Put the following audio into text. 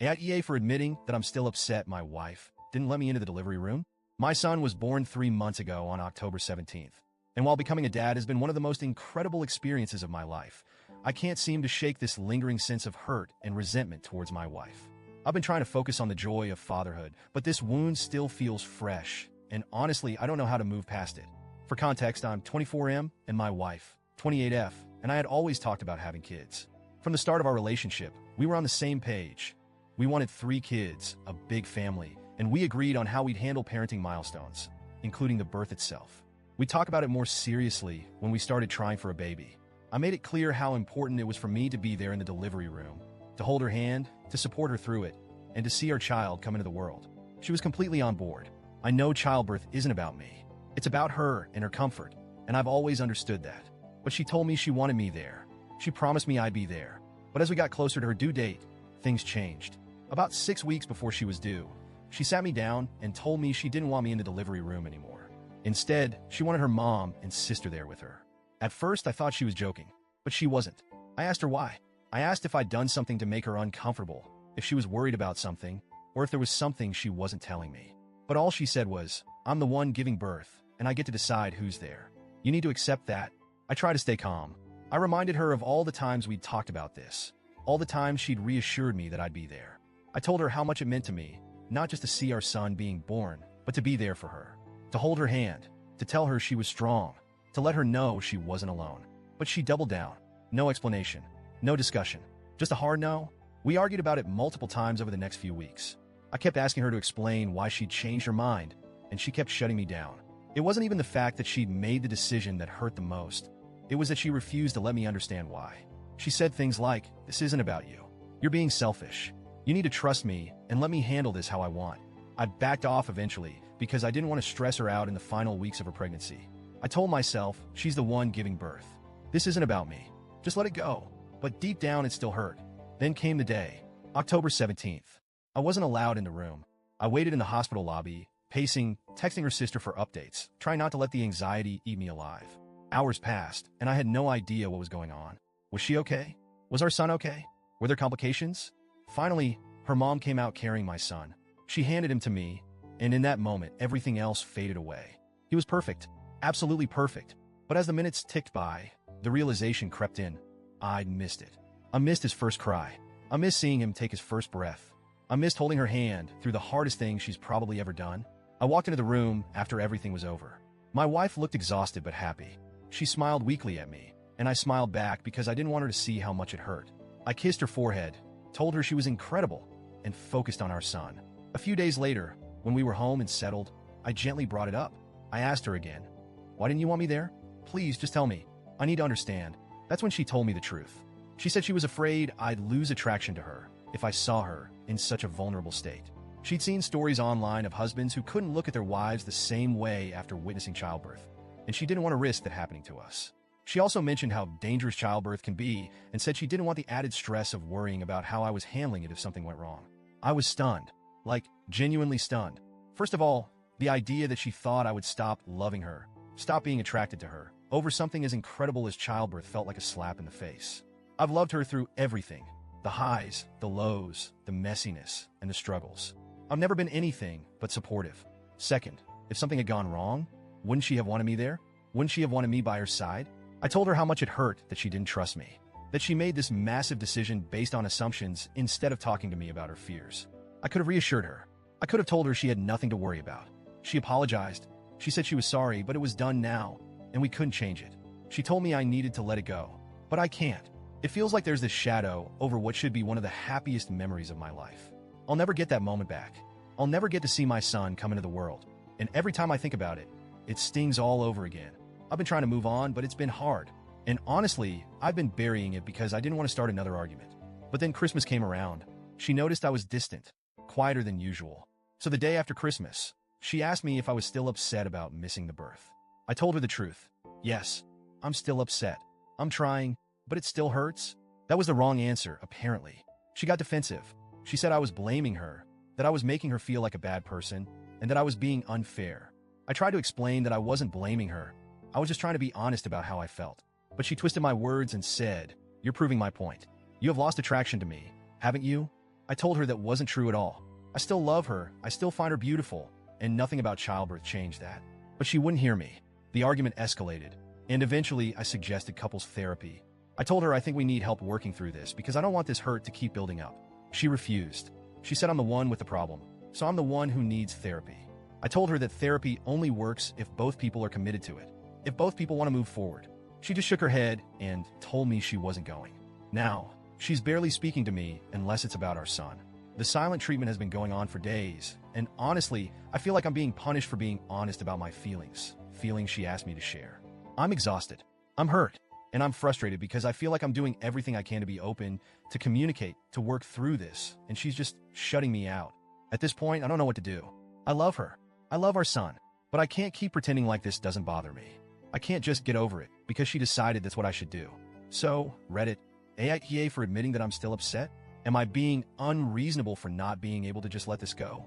AITA for admitting that I'm still upset my wife didn't let me into the delivery room. My son was born 3 months ago on October 17th. And while becoming a dad has been one of the most incredible experiences of my life, I can't seem to shake this lingering sense of hurt and resentment towards my wife. I've been trying to focus on the joy of fatherhood, but this wound still feels fresh, and honestly, I don't know how to move past it. For context, I'm 24M and my wife, 28F, and I had always talked about having kids. From the start of our relationship, we were on the same page. We wanted 3 kids, a big family, and we agreed on how we'd handle parenting milestones, including the birth itself. We talk about it more seriously when we started trying for a baby. I made it clear how important it was for me to be there in the delivery room, to hold her hand, to support her through it, and to see our child come into the world. She was completely on board. I know childbirth isn't about me. It's about her and her comfort, and I've always understood that. But she told me she wanted me there. She promised me I'd be there. But as we got closer to her due date, things changed. About 6 weeks before she was due, she sat me down and told me she didn't want me in the delivery room anymore. Instead, she wanted her mom and sister there with her. At first, I thought she was joking, but she wasn't. I asked her why. I asked if I'd done something to make her uncomfortable, if she was worried about something, or if there was something she wasn't telling me. But all she said was, "I'm the one giving birth, and I get to decide who's there. You need to accept that." I tried to stay calm. I reminded her of all the times we'd talked about this, all the times she'd reassured me that I'd be there. I told her how much it meant to me, not just to see our son being born, but to be there for her. To hold her hand, to tell her she was strong, to let her know she wasn't alone. But she doubled down. No explanation, no discussion, just a hard no. We argued about it multiple times over the next few weeks. I kept asking her to explain why she'd changed her mind, and she kept shutting me down. It wasn't even the fact that she'd made the decision that hurt the most. It was that she refused to let me understand why. She said things like, "This isn't about you. You're being selfish. You need to trust me and let me handle this how I want." I backed off eventually because I didn't want to stress her out in the final weeks of her pregnancy. I told myself, she's the one giving birth. This isn't about me. Just let it go. But deep down, it still hurt. Then came the day, October 17th. I wasn't allowed in the room. I waited in the hospital lobby, pacing, texting her sister for updates, trying not to let the anxiety eat me alive. Hours passed, and I had no idea what was going on. Was she okay? Was our son okay? Were there complications? Finally, her mom came out carrying my son. She handed him to me, and in that moment, everything else faded away. He was perfect, absolutely perfect. But as the minutes ticked by, the realization crept in. I'd missed it. I missed his first cry. I missed seeing him take his first breath. I missed holding her hand through the hardest thing she's probably ever done. I walked into the room after everything was over. My wife looked exhausted but happy. She smiled weakly at me, and I smiled back because I didn't want her to see how much it hurt. I kissed her forehead, told her she was incredible, and focused on our son. A few days later, when we were home and settled, I gently brought it up. I asked her again, "Why didn't you want me there? Please, just tell me. I need to understand." That's when she told me the truth. She said she was afraid I'd lose attraction to her if I saw her in such a vulnerable state. She'd seen stories online of husbands who couldn't look at their wives the same way after witnessing childbirth, and she didn't want to risk that happening to us. She also mentioned how dangerous childbirth can be and said she didn't want the added stress of worrying about how I was handling it if something went wrong. I was stunned, like genuinely stunned. First of all, the idea that she thought I would stop loving her, stop being attracted to her, over something as incredible as childbirth felt like a slap in the face. I've loved her through everything, the highs, the lows, the messiness, and the struggles. I've never been anything but supportive. Second, if something had gone wrong, wouldn't she have wanted me there? Wouldn't she have wanted me by her side? I told her how much it hurt that she didn't trust me, that she made this massive decision based on assumptions instead of talking to me about her fears. I could have reassured her. I could have told her she had nothing to worry about. She apologized. She said she was sorry, but it was done now, and we couldn't change it. She told me I needed to let it go, but I can't. It feels like there's this shadow over what should be one of the happiest memories of my life. I'll never get that moment back. I'll never get to see my son come into the world, and every time I think about it, it stings all over again. I've been trying to move on, but it's been hard. And honestly, I've been burying it because I didn't want to start another argument. But then Christmas came around. She noticed I was distant, quieter than usual. So the day after Christmas, she asked me if I was still upset about missing the birth. I told her the truth. Yes, I'm still upset. I'm trying, but it still hurts. That was the wrong answer, apparently. She got defensive. She said I was blaming her, that I was making her feel like a bad person, and that I was being unfair. I tried to explain that I wasn't blaming her. I was just trying to be honest about how I felt. But she twisted my words and said, "You're proving my point. You have lost attraction to me, haven't you?" I told her that wasn't true at all. I still love her, I still find her beautiful, and nothing about childbirth changed that. But she wouldn't hear me. The argument escalated, and eventually I suggested couples therapy. I told her I think we need help working through this because I don't want this hurt to keep building up. She refused. She said I'm the one with the problem, so I'm the one who needs therapy. I told her that therapy only works if both people are committed to it, if both people want to move forward. She just shook her head and told me she wasn't going. Now, she's barely speaking to me unless it's about our son. The silent treatment has been going on for days, and honestly, I feel like I'm being punished for being honest about my feelings she asked me to share. I'm exhausted. I'm hurt. And I'm frustrated because I feel like I'm doing everything I can to be open, to communicate, to work through this, and she's just shutting me out. At this point, I don't know what to do. I love her. I love our son. But I can't keep pretending like this doesn't bother me. I can't just get over it because she decided that's what I should do. So, Reddit, AITA for admitting that I'm still upset? Am I being unreasonable for not being able to just let this go?